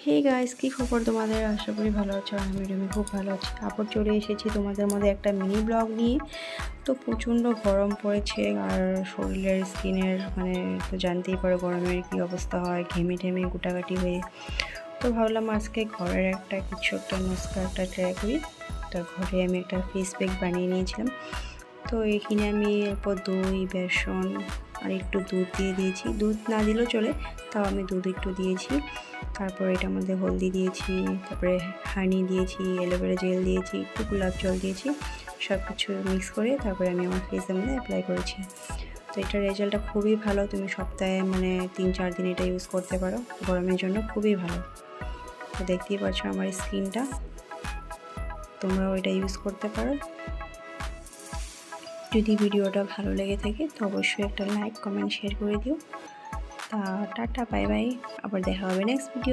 Hey guys, কি খবর তোমাদের? আশা করি ভালো আছো। আমি খুব ভালো আছি। আবার চলে এসেছি তোমাদের মধ্যে একটা মিনি ব্লগ নিয়ে। তো প্রচণ্ড গরম পড়েছে আর শরীরের স্কিনের মানে তো জানতেই পারো গরমের কি অবস্থা হয়, ঘেমে টেমে গুটাগাটি হয়ে। তো ভাবলাম আজকে ঘরের কিছু একটা নুস্খা ট্রাই করি। তো ঘরে আমি একটা ফেস প্যাক বানিয়ে নিয়েছিলাম। তো এখানে আমি এরপর দই, বেসন আর একটু দুধ দিয়ে দিয়েছি। দুধ না দিলেও চলে, তাও আমি দুধ একটু দিয়েছি। তারপর এটার মধ্যে হলদি দিয়েছি, তারপরে হানি দিয়েছি, অ্যালোভেরা জেল দিয়েছি, একটু গোলাপ জল দিয়েছি। সব কিছু মিক্স করে তারপরে আমি আমার ফেসের মধ্যে অ্যাপ্লাই করেছি। তো এটার রেজাল্টটা খুবই ভালো। তুমি সপ্তাহে 3-4 দিন এটা ইউজ করতে পারো। গরমের জন্য খুবই ভালো। তো দেখতেই পাচ্ছ আমার স্কিনটা, তোমরাও এটা ইউজ করতে পারো। যদি ভিডিওটা ভালো লেগে থাকে তো অবশ্যই একটা লাইক, কমেন্ট, শেয়ার করে দিও। তা টাটা, বাই বাই। আবার দেখা হবে নেক্সট ভিডিও।